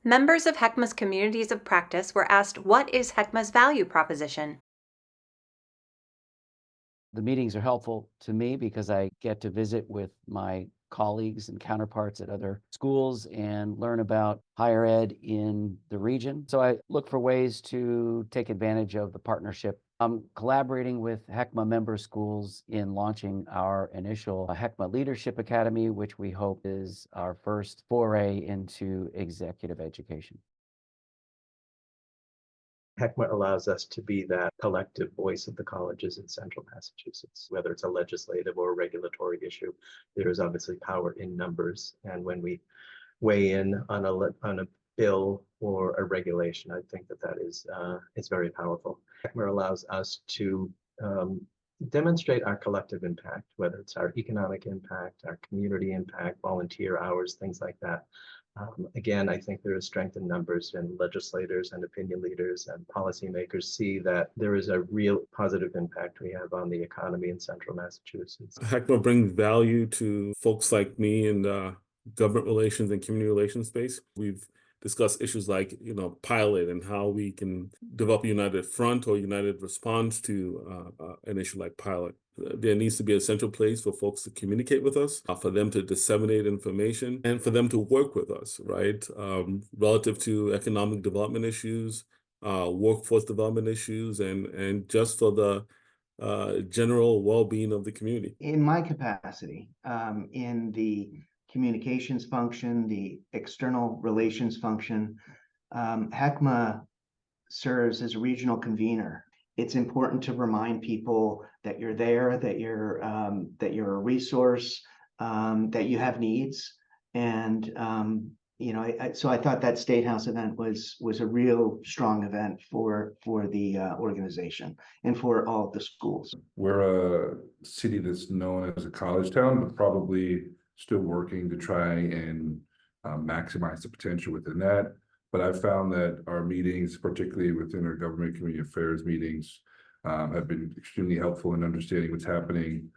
Members of HECCMA's Communities of Practice were asked, what is HECCMA's value proposition? The meetings are helpful to me because I get to visit with my colleagues and counterparts at other schools and learn about higher ed in the region. So I look for ways to take advantage of the partnership. I'm collaborating with HECCMA member schools in launching our initial HECCMA Leadership Academy, which we hope is our first foray into executive education. HECCMA allows us to be that collective voice of the colleges in central Massachusetts, whether it's a legislative or a regulatory issue. There is obviously power in numbers, and when we weigh in on a bill or a regulation, I think that is very powerful. HECCMA allows us to demonstrate our collective impact, whether it's our economic impact, our community impact, volunteer hours, things like that. Again, I think there is strength in numbers, and legislators and opinion leaders and policymakers see that there is a real positive impact we have on the economy in central Massachusetts. HECCMA brings value to folks like me in the government relations and community relations space. We've discussed issues like, pilot and how we can develop a united front or united response to an issue like pilot. There needs to be a central place for folks to communicate with us, for them to disseminate information, and for them to work with us, right? Relative to economic development issues, workforce development issues, and just for the general well-being of the community. In my capacity, in the communications function, the external relations function, HECCMA serves as a regional convener. It's important to remind people that you're there, that you're a resource, that you have needs, and so I thought that State House event was a real strong event for the organization and for all of the schools. We're a city that's known as a college town, but probably still working to try and maximize the potential within that. But I've found that our meetings, particularly within our government community affairs meetings, have been extremely helpful in understanding what's happening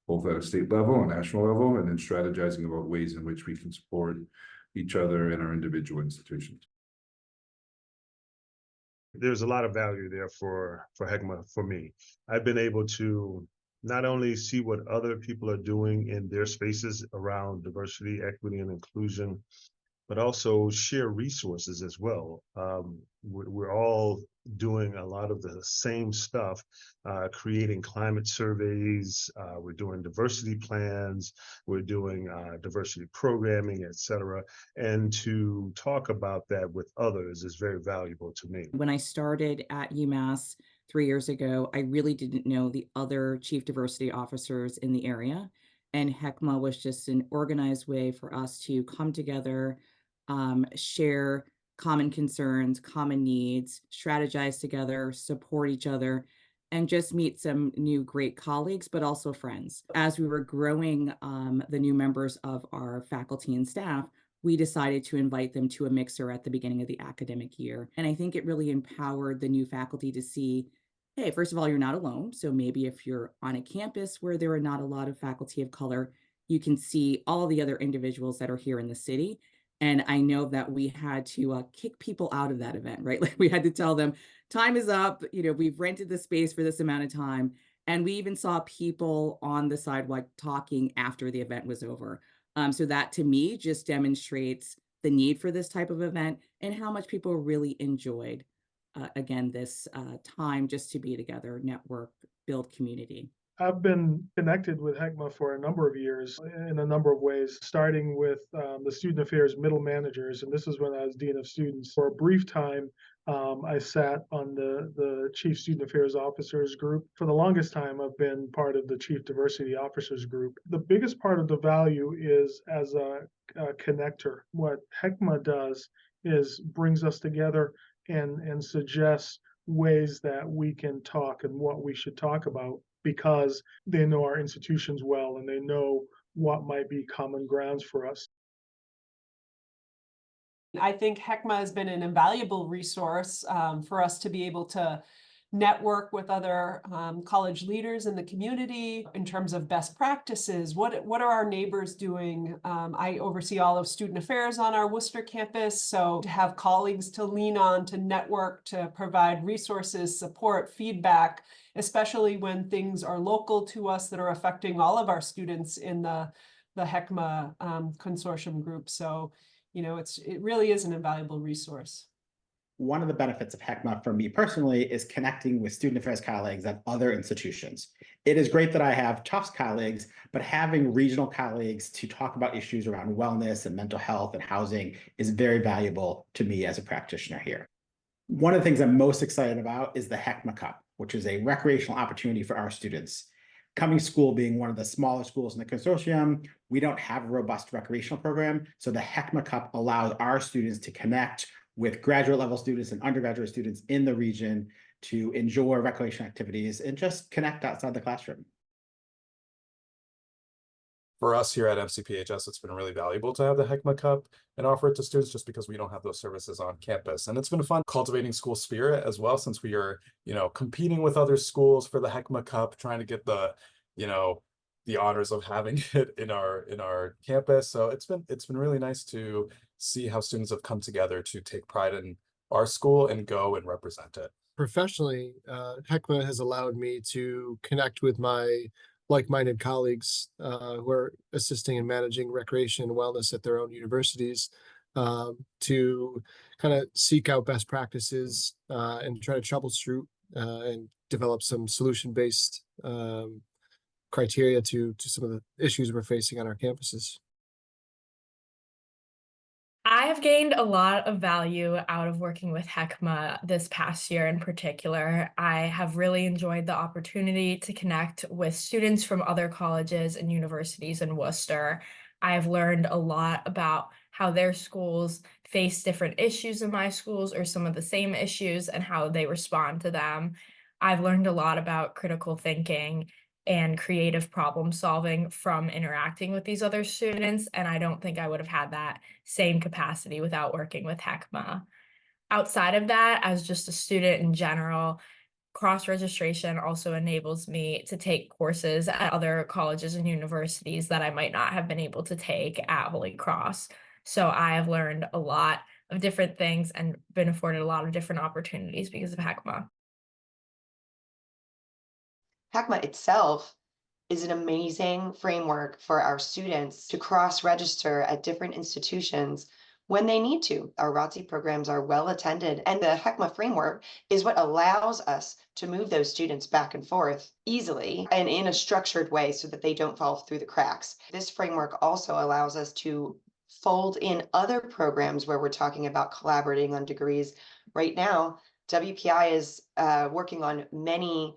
both at a state level and national level, and then strategizing about ways in which we can support each other and our individual institutions. There's a lot of value there for HECCMA for me. I've been able to not only see what other people are doing in their spaces around diversity, equity, and inclusion, but also share resources as well. We're all doing a lot of the same stuff, creating climate surveys, we're doing diversity plans, we're doing diversity programming, etc. And to talk about that with others is very valuable to me. When I started at UMass 3 years ago, I really didn't know the other chief diversity officers in the area. And HECCMA was just an organized way for us to come together, share common concerns, common needs, strategize together, support each other, and just meet some new great colleagues, but also friends. As we were growing the new members of our faculty and staff, we decided to invite them to a mixer at the beginning of the academic year. And I think it really empowered the new faculty to see, hey, first of all, you're not alone. So maybe if you're on a campus where there are not a lot of faculty of color, you can see all the other individuals that are here in the city. And I know that we had to kick people out of that event, right? Like we had to tell them, time is up, we've rented the space for this amount of time. And we even saw people on the sidewalk talking after the event was over. So that to me just demonstrates the need for this type of event and how much people really enjoyed, again, this time just to be together, network, build community. I've been connected with HECCMA for a number of years in a number of ways, starting with the student affairs middle managers. And this is when I was dean of students. For a brief time, I sat on the chief student affairs officers group. For the longest time, I've been part of the chief diversity officers group. The biggest part of the value is as a connector. What HECCMA does is brings us together and suggests ways that we can talk and what we should talk about, because they know our institutions well and they know what might be common grounds for us. I think HECCMA has been an invaluable resource for us to be able to network with other college leaders in the community in terms of best practices. What are our neighbors doing? I oversee all of student affairs on our Worcester campus, so to have colleagues to lean on, to network, to provide resources, support, feedback, especially when things are local to us that are affecting all of our students in the HECCMA consortium group. So, you know, it really is an invaluable resource. One of the benefits of HECCMA for me personally is connecting with student affairs colleagues at other institutions. It is great that I have Tufts colleagues, but having regional colleagues to talk about issues around wellness and mental health and housing is very valuable to me as a practitioner here. One of the things I'm most excited about is the HECCMA Cup, which is a recreational opportunity for our students. Cummings School being one of the smaller schools in the consortium, we don't have a robust recreational program, so the HECCMA Cup allows our students to connect with graduate level students and undergraduate students in the region to enjoy recreation activities and just connect outside the classroom. For us here at MCPHS, it's been really valuable to have the HECCMA Cup and offer it to students just because we don't have those services on campus. And it's been fun cultivating school spirit as well, since we are, you know, competing with other schools for the HECCMA Cup, trying to get the, you know, the honors of having it in our campus. So it's been really nice to see how students have come together to take pride in our school and go and represent it. Professionally, HECCMA has allowed me to connect with my like-minded colleagues who are assisting in managing recreation and wellness at their own universities, to kind of seek out best practices and try to troubleshoot and develop some solution-based criteria to some of the issues we're facing on our campuses. I have gained a lot of value out of working with HECCMA this past year in particular. I have really enjoyed the opportunity to connect with students from other colleges and universities in Worcester. I've learned a lot about how their schools face different issues in my schools or some of the same issues and how they respond to them. I've learned a lot about critical thinking and creative problem solving from interacting with these other students, and I don't think I would have had that same capacity without working with HECCMA. Outside of that, as just a student in general, cross-registration also enables me to take courses at other colleges and universities that I might not have been able to take at Holy Cross. So I have learned a lot of different things and been afforded a lot of different opportunities because of HECCMA. HECCMA itself is an amazing framework for our students to cross-register at different institutions when they need to. Our ROTC programs are well attended, and the HECCMA framework is what allows us to move those students back and forth easily and in a structured way so that they don't fall through the cracks. This framework also allows us to fold in other programs where we're talking about collaborating on degrees. Right now, WPI is working on many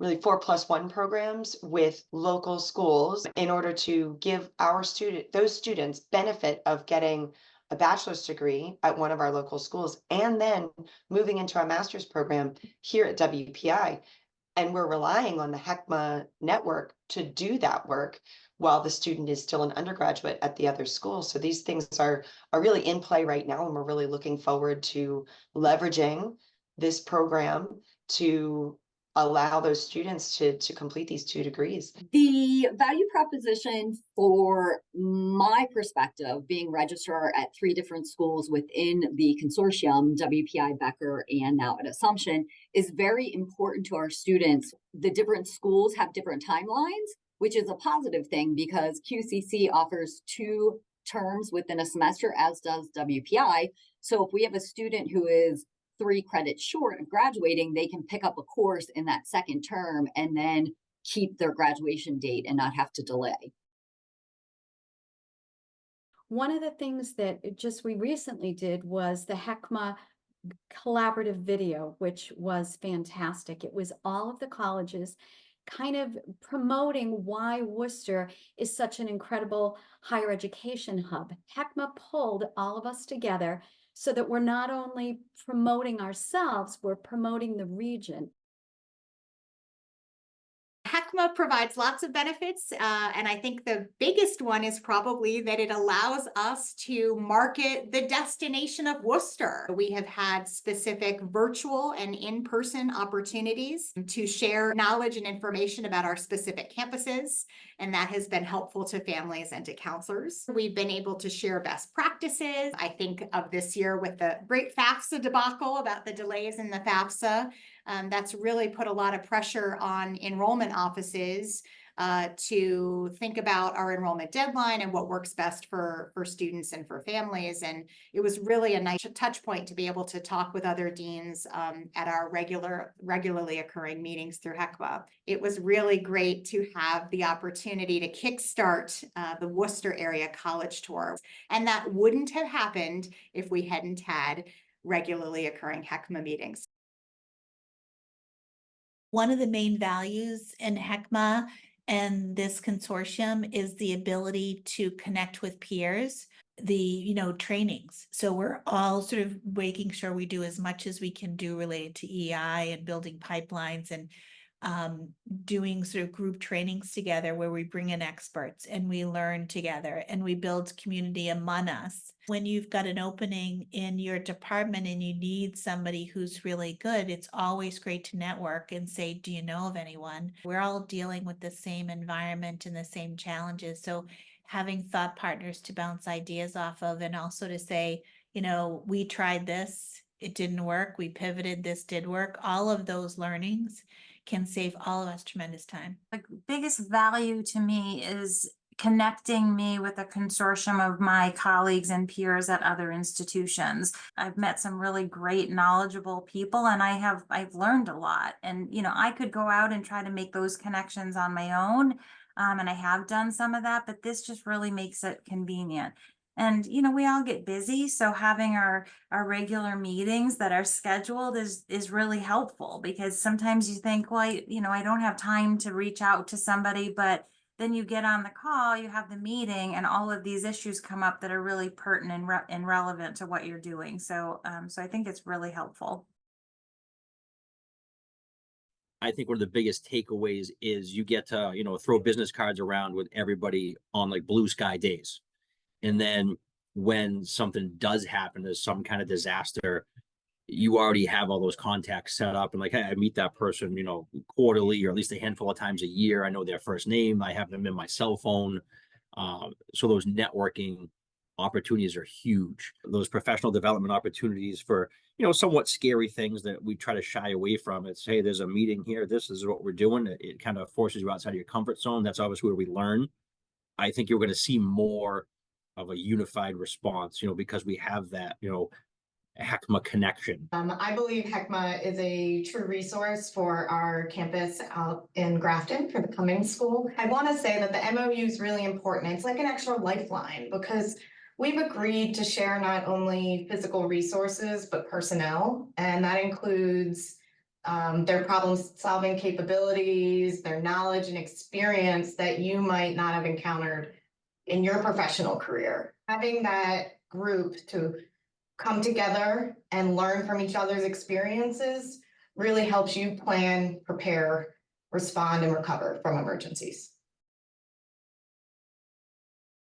really 4+1 programs with local schools in order to give those students benefit of getting a bachelor's degree at one of our local schools and then moving into our master's program here at WPI. And we're relying on the HECCMA network to do that work while the student is still an undergraduate at the other school. So these things are really in play right now, and we're really looking forward to leveraging this program to allow those students to complete these 2 degrees. The value proposition for my perspective, being registrar at 3 different schools within the consortium, WPI, Becker, and now at Assumption, is very important to our students. The different schools have different timelines, which is a positive thing because QCC offers 2 terms within a semester, as does WPI. So if we have a student who is 3 credits short of graduating, they can pick up a course in that second term and then keep their graduation date and not have to delay. One of the things that we recently did was the HECCMA collaborative video, which was fantastic. It was all of the colleges kind of promoting why Worcester is such an incredible higher education hub. HECCMA pulled all of us together so that we're not only promoting ourselves, we're promoting the region. HECCMA provides lots of benefits, and I think the biggest one is probably that it allows us to market the destination of Worcester. We have had specific virtual and in-person opportunities to share knowledge and information about our specific campuses, and that has been helpful to families and to counselors. We've been able to share best practices. I think of this year with the great FAFSA debacle about the delays in the FAFSA. That's really put a lot of pressure on enrollment offices to think about our enrollment deadline and what works best for students and for families. And it was really a nice touch point to be able to talk with other deans at our regularly occurring meetings through HECCMA. It was really great to have the opportunity to kickstart the Worcester area college tour. And that wouldn't have happened if we hadn't had regularly occurring HECCMA meetings. One of the main values in HECCMA and this consortium is the ability to connect with peers, the trainings. So we're all sort of making sure we do as much as we can do related to EI and building pipelines and doing sort of group trainings together where we bring in experts and we learn together and we build community among us. When you've got an opening in your department and you need somebody who's really good, it's always great to network and say, do you know of anyone? We're all dealing with the same environment and the same challenges. So having thought partners to bounce ideas off of and also to say, we tried this, it didn't work, we pivoted, this did work. All of those learnings can save all of us tremendous time. The biggest value to me is connecting me with a consortium of my colleagues and peers at other institutions. I've met some really great, knowledgeable people, and I've learned a lot. And, I could go out and try to make those connections on my own. And I have done some of that, but this just really makes it convenient. And, we all get busy. So having our regular meetings that are scheduled is really helpful, because sometimes you think, well, I don't have time to reach out to somebody, but then you get on the call, you have the meeting, and all of these issues come up that are really pertinent and relevant to what you're doing. So, so I think it's really helpful. I think one of the biggest takeaways is you get to, throw business cards around with everybody on like blue sky days. And then when something does happen, there's some kind of disaster, you already have all those contacts set up and like, hey, I meet that person, quarterly or at least a handful of times a year. I know their first name. I have them in my cell phone. So those networking opportunities are huge. Those professional development opportunities for, somewhat scary things that we try to shy away from. It's, hey, there's a meeting here. This is what we're doing. It kind of forces you outside of your comfort zone. That's obviously where we learn. I think you're going to see more of a unified response, because we have that, HECCMA connection. I believe HECCMA is a true resource for our campus out in Grafton for the Cummings School. I want to say that the MOU is really important. It's like an extra lifeline because we've agreed to share not only physical resources, but personnel, and that includes their problem-solving capabilities, their knowledge and experience that you might not have encountered in your professional career. Having that group to come together and learn from each other's experiences really helps you plan, prepare, respond, and recover from emergencies.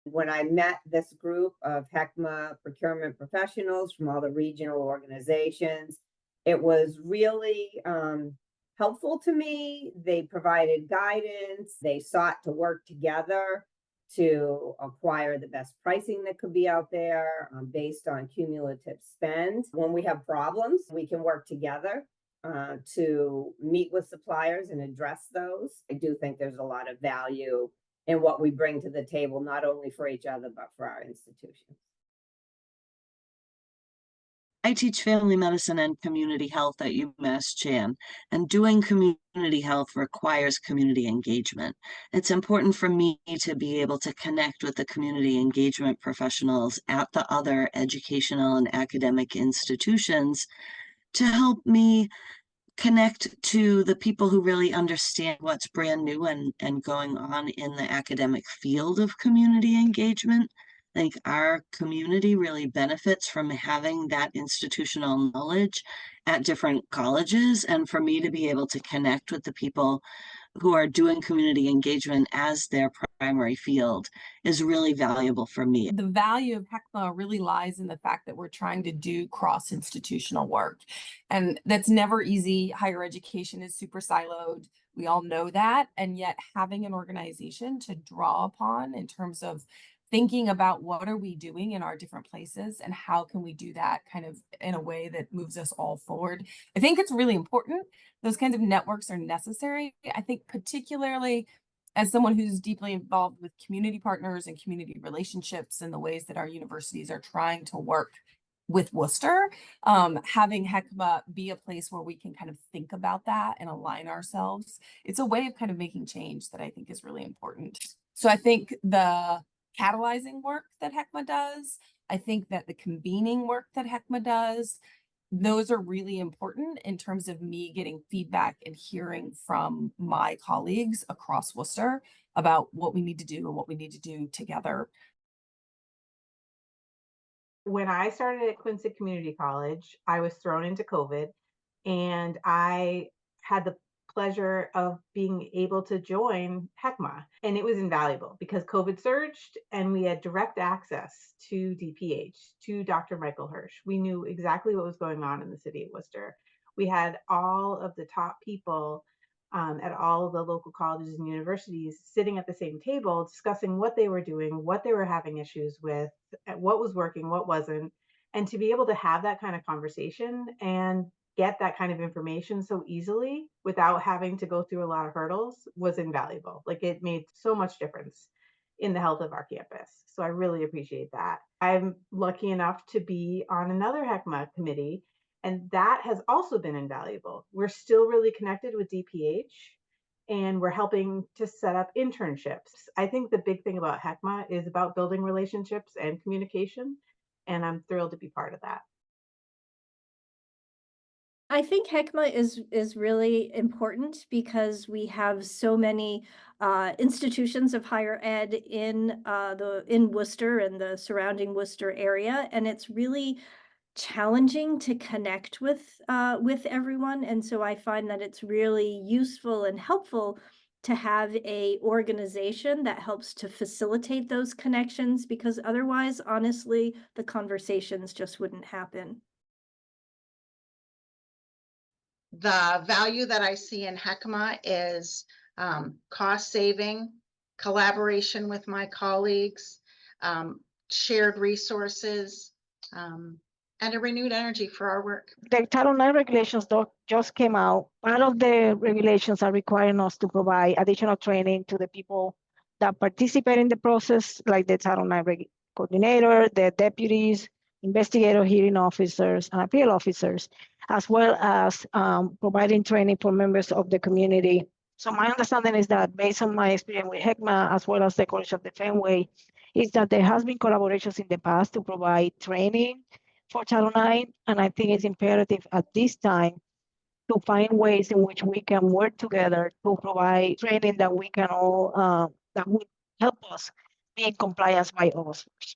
When I met this group of HECCMA procurement professionals from all the regional organizations, it was really helpful to me. They provided guidance. They sought to work together to acquire the best pricing that could be out there based on cumulative spend. When we have problems, we can work together to meet with suppliers and address those. I do think there's a lot of value in what we bring to the table, not only for each other, but for our institutions. I teach family medicine and community health at UMass Chan, and doing community health requires community engagement. It's important for me to be able to connect with the community engagement professionals at the other educational and academic institutions to help me connect to the people who really understand what's brand new and going on in the academic field of community engagement. I think our community really benefits from having that institutional knowledge at different colleges, and for me to be able to connect with the people who are doing community engagement as their primary field is really valuable for me. The value of HECCMA really lies in the fact that we're trying to do cross-institutional work. And that's never easy. Higher education is super siloed. We all know that. And yet having an organization to draw upon in terms of thinking about what are we doing in our different places and how can we do that kind of in a way that moves us all forward. I think it's really important. Those kinds of networks are necessary. I think particularly as someone who's deeply involved with community partners and community relationships and the ways that our universities are trying to work with Worcester, having HECCMA be a place where we can kind of think about that and align ourselves. It's a way of kind of making change that I think is really important. So I think the catalyzing work that HECCMA does, I think that the convening work that HECCMA does, those are really important in terms of me getting feedback and hearing from my colleagues across Worcester about what we need to do and what we need to do together. When I started at Quincy Community College, I was thrown into COVID, and I had the pleasure of being able to join HECCMA. And it was invaluable because COVID surged and we had direct access to DPH, to Dr. Michael Hirsch. We knew exactly what was going on in the city of Worcester. We had all of the top people at all of the local colleges and universities sitting at the same table, discussing what they were doing, what they were having issues with, what was working, what wasn't. And to be able to have that kind of conversation and get that kind of information so easily without having to go through a lot of hurdles was invaluable. Like, it made so much difference in the health of our campus. So I really appreciate that. I'm lucky enough to be on another HECCMA committee, and that has also been invaluable. We're still really connected with DPH, and we're helping to set up internships. I think the big thing about HECCMA is about building relationships and communication, and I'm thrilled to be part of that. I think HECCMA is really important because we have so many institutions of higher ed in Worcester and the surrounding Worcester area, and it's really challenging to connect with everyone. And so I find that it's really useful and helpful to have a organization that helps to facilitate those connections, because otherwise, honestly, the conversations just wouldn't happen. The value that I see in HECCMA is cost saving, collaboration with my colleagues, shared resources, and a renewed energy for our work. The Title IX regulations just came out. Part of the regulations are requiring us to provide additional training to the people that participate in the process, like the Title IX coordinator, the deputies, investigator, hearing officers, and appeal officers, as well as providing training for members of the community. So my understanding is that, based on my experience with HECCMA, as well as the College of the Fenway, is that there has been collaborations in the past to provide training for Title IX, and I think it's imperative at this time to find ways in which we can work together to provide training that we can all, that would help us be in compliance by August 1st.